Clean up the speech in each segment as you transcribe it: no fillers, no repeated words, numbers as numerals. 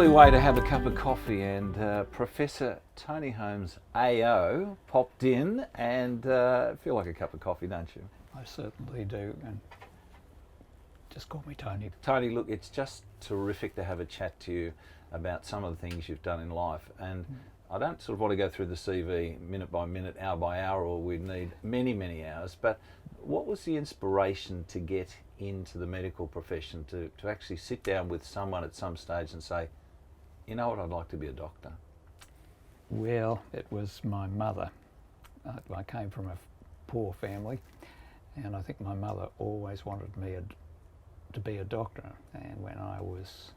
lovely way to have a cup of coffee, and Professor Tony Holmes AO popped in, and feel like a cup of coffee, don't you? I certainly do, and just call me Tony. Tony, look, it's just terrific to have a chat to you about some of the things you've done in life, and I don't sort of want to go through the CV minute by minute, hour by hour, or we'd need many, many hours, but what was the inspiration to get into the medical profession, to actually sit down with someone at some stage and say, you know what, I'd like to be a doctor? Well, it was my mother. I came from a poor family, and I think my mother always wanted me to be a doctor. And when I was,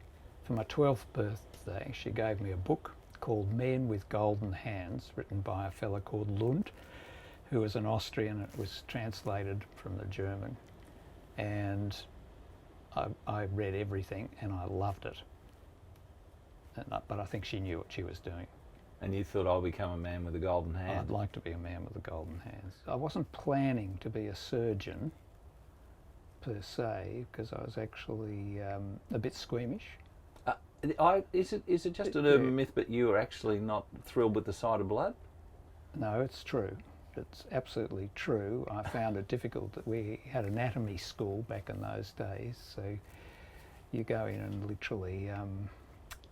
for my 12th birthday, she gave me a book called Men with Golden Hands, written by a fellow called Lund, who was an Austrian. It was translated from the German. And I read everything and I loved it. But I think she knew what she was doing. And you thought, I'll become a man with a golden hand? I'd like to be a man with the golden hands. I wasn't planning to be a surgeon per se, because I was actually a bit squeamish. Is it just an urban myth, but you were actually not thrilled with the sight of blood? No, it's true. It's absolutely true. I found it difficult that we had anatomy school back in those days, so you go in and literally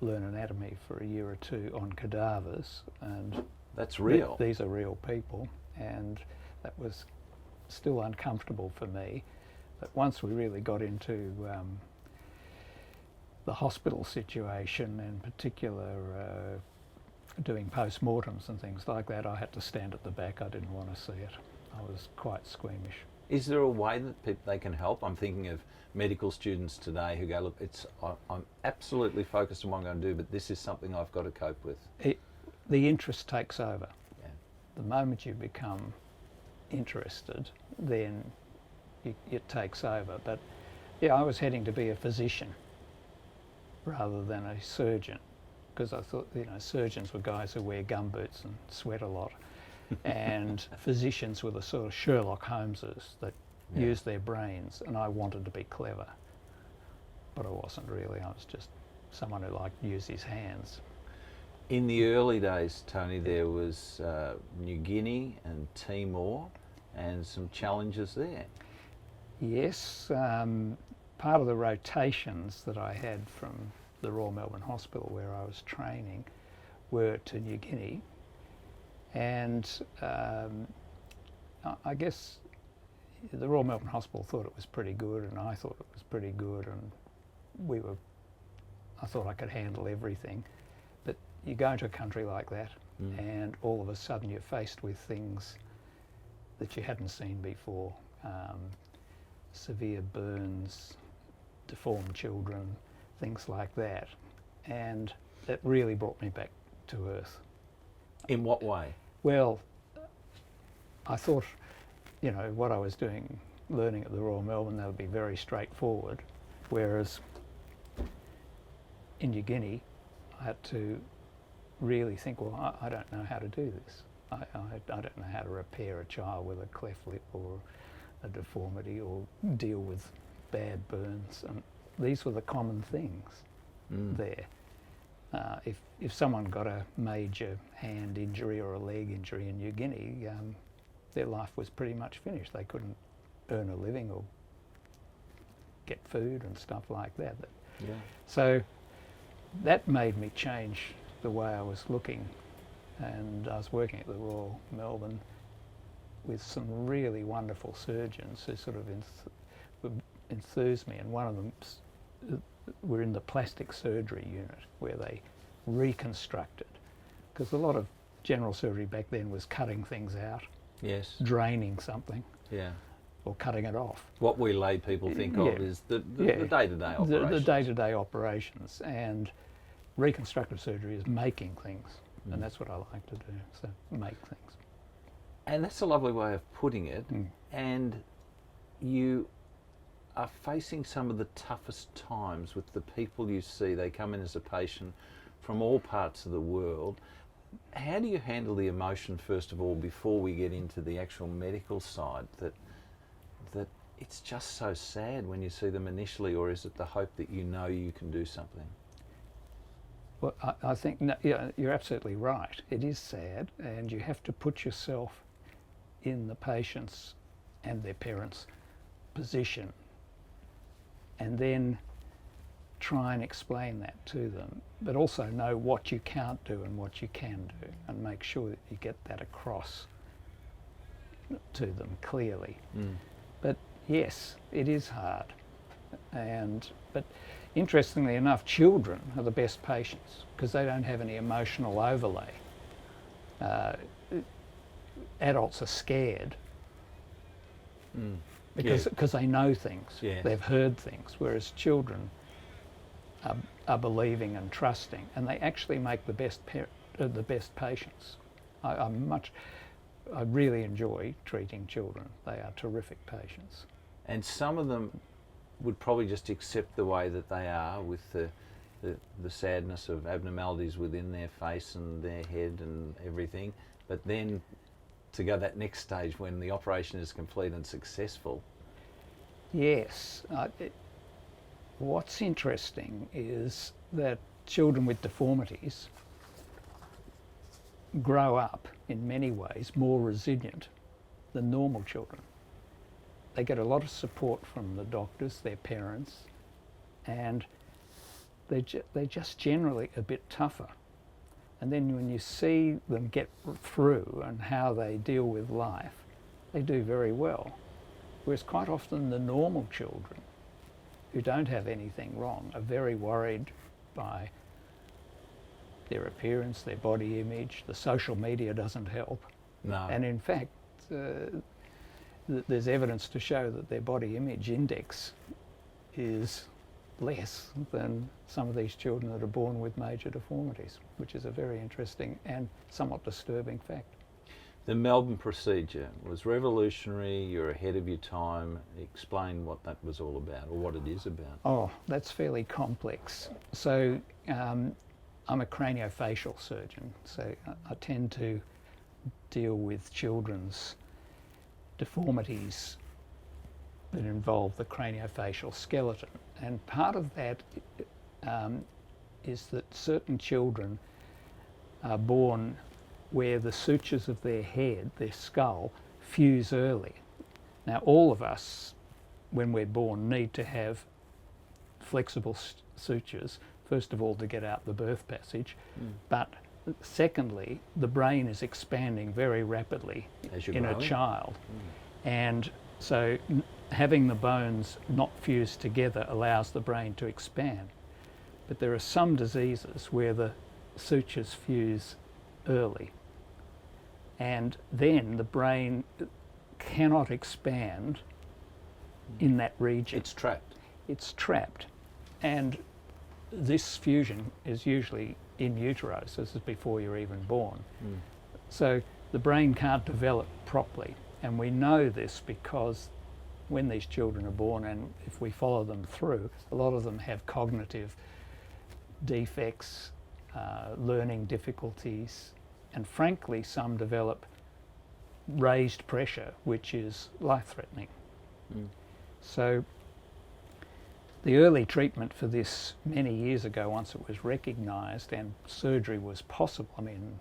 learn anatomy for a year or two on cadavers, and that's real. These are real people, and that was still uncomfortable for me. But once we really got into the hospital situation, in particular doing post-mortems and things like that, I had to stand at the back. I didn't want to see it. I was quite squeamish. Is there a way that they can help? I'm thinking of medical students today who go, look, I'm absolutely focused on what I'm going to do, but this is something I've got to cope with. The interest takes over. Yeah. The moment you become interested, then it takes over. But yeah, I was heading to be a physician rather than a surgeon, because I thought, surgeons were guys who wear gumboots and sweat a lot, and physicians were the sort of Sherlock Holmeses that use their brains, and I wanted to be clever, but I wasn't really. I was just someone who liked to use his hands. In the early days, Tony, there was New Guinea and Timor, and some challenges there. Yes, part of the rotations that I had from the Royal Melbourne Hospital, where I was training, were to New Guinea, and I guess the Royal Melbourne Hospital thought it was pretty good, and I thought it was pretty good, and I thought I could handle everything. But you go into a country like that, and all of a sudden you're faced with things that you hadn't seen before. Severe burns, deformed children, things like that, and that really brought me back to earth. In what way? Well, I thought, what I was doing, learning at the Royal Melbourne, that would be very straightforward, whereas in New Guinea I had to really think, well, I don't know how to do this. I don't know how to repair a child with a cleft lip or a deformity, or deal with bad burns, and these were the common things there. If someone got a major hand injury or a leg injury in New Guinea, their life was pretty much finished. They couldn't earn a living or get food and stuff like that. Yeah. So that made me change the way I was looking, and I was working at the Royal Melbourne with some really wonderful surgeons who sort of enthused me, and one of them were in the plastic surgery unit, where they reconstructed, because a lot of general surgery back then was cutting things out, draining something, or cutting it off. What we lay people think of is the day-to-day operations. The day-to-day operations, and reconstructive surgery is making things, and that's what I like to do, so make things. And that's a lovely way of putting it. And you are facing some of the toughest times with the people you see. They come in as a patient from all parts of the world. How do you handle the emotion, first of all, before we get into the actual medical side, that it's just so sad when you see them initially, or is it the hope that you can do something? Well, I think no, yeah, you're absolutely right. It is sad, and you have to put yourself in the patient's and their parents' position, and then try and explain that to them, but also know what you can't do and what you can do, and make sure that you get that across to them clearly. But yes, it is hard, but interestingly enough, children are the best patients because they don't have any emotional overlay. Adults are scared because they know things, they've heard things, whereas children are believing and trusting, and they actually make the best patients. I really enjoy treating children. They are terrific patients. And some of them would probably just accept the way that they are, with the sadness of abnormalities within their face and their head and everything, but then to go that next stage when the operation is complete and successful. Yes. What's interesting is that children with deformities grow up in many ways more resilient than normal children. They get a lot of support from the doctors, their parents, and they're just generally a bit tougher. And then when you see them get through and how they deal with life, they do very well. Whereas quite often the normal children who don't have anything wrong are very worried by their appearance, their body image. The social media doesn't help. No. And in fact, there's evidence to show that their body image index is less than some of these children that are born with major deformities, which is a very interesting and somewhat disturbing fact. The Melbourne procedure was revolutionary. You're ahead of your time. Explain what that was all about, or what it is about. Oh, that's fairly complex. So I'm a craniofacial surgeon, so I tend to deal with children's deformities that involve the craniofacial skeleton. And part of that is that certain children are born where the sutures of their head, their skull, fuse early. Now, all of us, when we're born, need to have flexible sutures, first of all, to get out the birth passage, but secondly, the brain is expanding very rapidly in a child. And so having the bones not fused together allows the brain to expand. But there are some diseases where the sutures fuse early, and then the brain cannot expand in that region. It's trapped. It's trapped. And this fusion is usually in utero, so this is before you're even born. So the brain can't develop properly. And we know this because when these children are born, and if we follow them through, a lot of them have cognitive defects, learning difficulties, and frankly, some develop raised pressure, which is life-threatening. So the early treatment for this many years ago, once it was recognised and surgery was possible, I mean,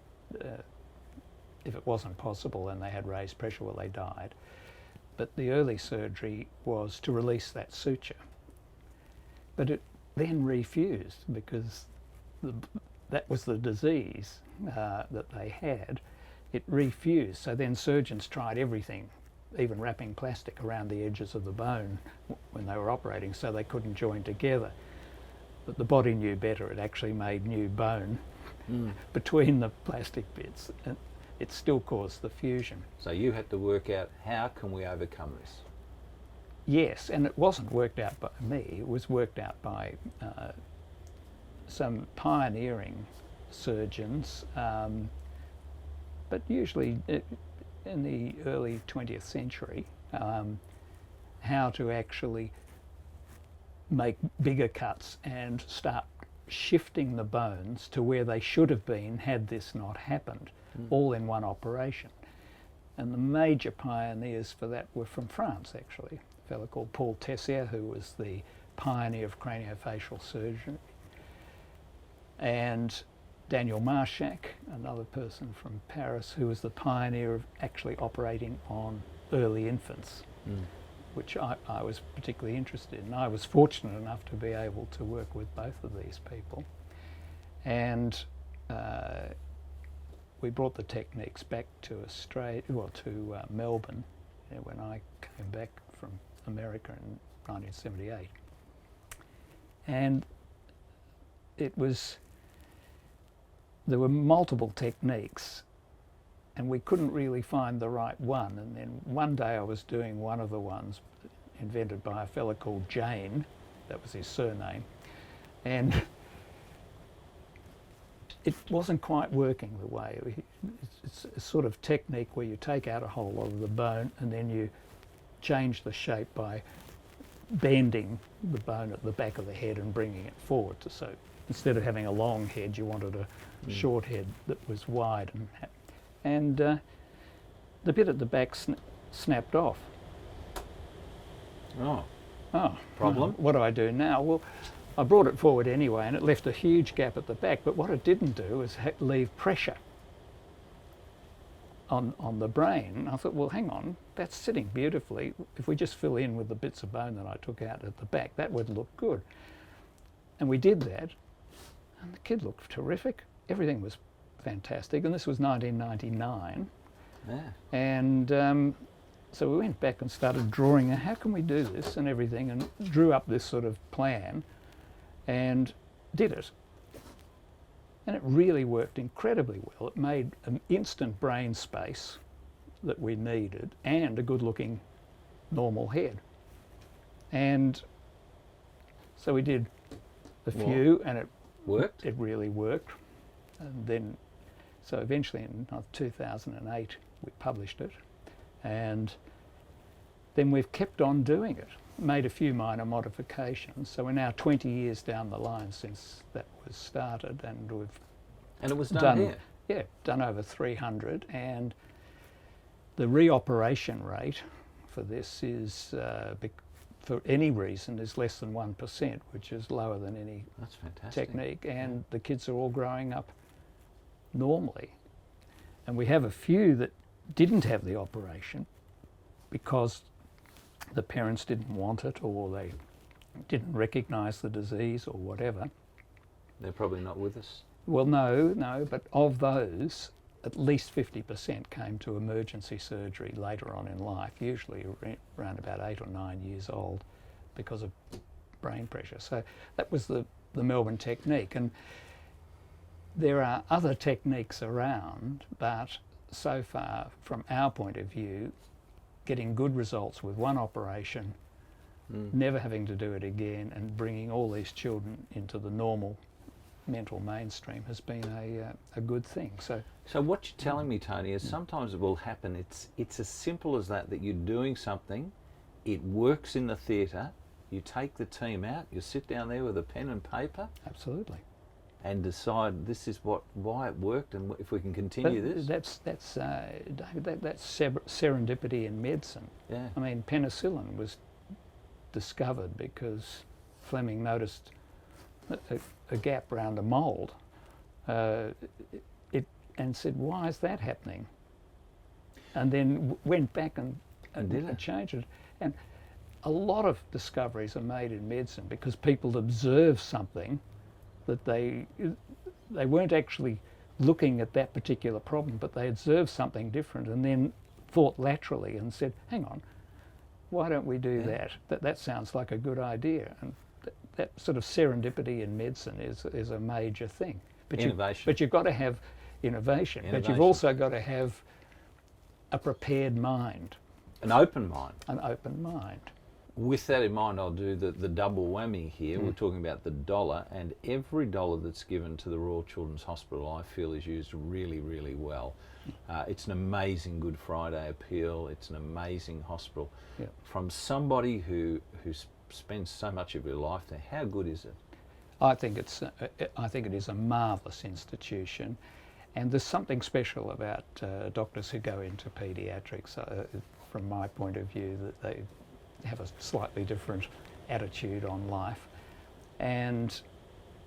if it wasn't possible then they had raised pressure, well, they died. But the early surgery was to release that suture. But it then refused because that was the disease that they had. It refused. So then surgeons tried everything, even wrapping plastic around the edges of the bone when they were operating so they couldn't join together. But the body knew better. It actually made new bone between the plastic bits. And it still caused the fusion. So you had to work out, how can we overcome this? Yes, and it wasn't worked out by me. It was worked out by some pioneering surgeons, but usually in the early 20th century, how to actually make bigger cuts and start shifting the bones to where they should have been had this not happened, all in one operation. And the major pioneers for that were from France, actually. A fellow called Paul Tessier, who was the pioneer of craniofacial surgery. and Daniel Marshak, another person from Paris, who was the pioneer of actually operating on early infants, which I was particularly interested in. I was fortunate enough to be able to work with both of these people, and we brought the techniques back to Australia, well, to Melbourne, when I came back from America in 1978. And there were multiple techniques, and we couldn't really find the right one. And then one day I was doing one of the ones invented by a fellow called Jane, that was his surname, and it wasn't quite working the way. It's a sort of technique where you take out a whole lot of the bone and then you change the shape by bending the bone at the back of the head and bringing it forward. So instead of having a long head, you wanted a short head that was wide. And the bit at the back snapped off. Oh, Problem? What do I do now? Well, I brought it forward anyway, and it left a huge gap at the back, but what it didn't do was leave pressure on the brain. I thought, well, hang on, that's sitting beautifully. If we just fill in with the bits of bone that I took out at the back, that would look good. And we did that, and the kid looked terrific. Everything was fantastic, and this was 1999. Yeah. And so we went back and started drawing, how can we do this and everything, and drew up this sort of plan and did it. And it really worked incredibly well. It made an instant brain space that we needed and a good-looking normal head. And so we did a few, and it worked. It really worked. And then, so eventually in 2008, we published it. And then we've kept on doing it, made a few minor modifications. So we're now 20 years down the line since that was started, and we've it was done here? Yeah, done over 300. And the reoperation rate for this is, for any reason, is less than 1%, which is lower than any That's fantastic. technique. And the kids are all growing up normally. And we have a few that didn't have the operation because the parents didn't want it, or they didn't recognise the disease, or whatever. They're probably not with us. Well, no, but of those, at least 50% came to emergency surgery later on in life, usually around about 8 or 9 years old, because of brain pressure. So that was the Melbourne technique. And there are other techniques around, but so far, from our point of view, getting good results with one operation, never having to do it again, and bringing all these children into the normal mental mainstream has been a good thing. So what you're telling me, Tony, is sometimes it will happen. It's as simple as that you're doing something, it works in the theatre, you take the team out, you sit down there with a pen and paper. Absolutely. And decide this is why it worked, and if we can continue this. That's serendipity in medicine. Yeah. I mean, penicillin was discovered because Fleming noticed a gap around a mould, and said, "Why is that happening?" And then went back and changed it. And a lot of discoveries are made in medicine because people observe something that they weren't actually looking at that particular problem, but they observed something different and then thought laterally and said, hang on, why don't we do that? That sounds like a good idea. And that sort of serendipity in medicine is a major thing. But innovation. But you've got to have innovation, but you've also got to have a prepared mind. An open mind. An open mind. With that in mind, I'll do the double whammy here. We're talking about the dollar, and every dollar that's given to the Royal Children's Hospital, I feel, is used really, really well. It's an amazing Good Friday appeal. It's an amazing hospital. Yep. From somebody who spends so much of your life there, how good is it? I think it is a marvellous institution, and there's something special about doctors who go into paediatrics. From my point of view, that they have a slightly different attitude on life, and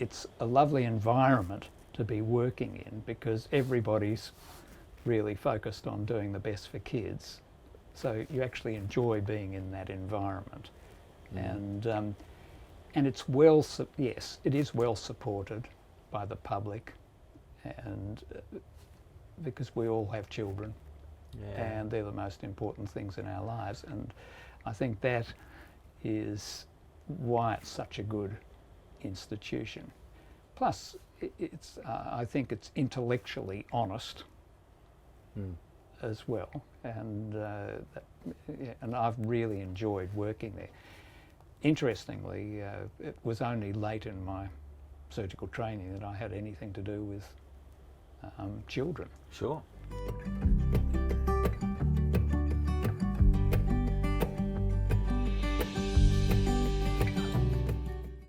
it's a lovely environment to be working in because everybody's really focused on doing the best for kids. So you actually enjoy being in that environment. And it's yes, it is well supported by the public, and because we all have children, and they're the most important things in our lives. And I think that is why it's such a good institution. Plus, it's I think it's intellectually honest as well, and and I've really enjoyed working there. Interestingly, it was only late in my surgical training that I had anything to do with children. Sure.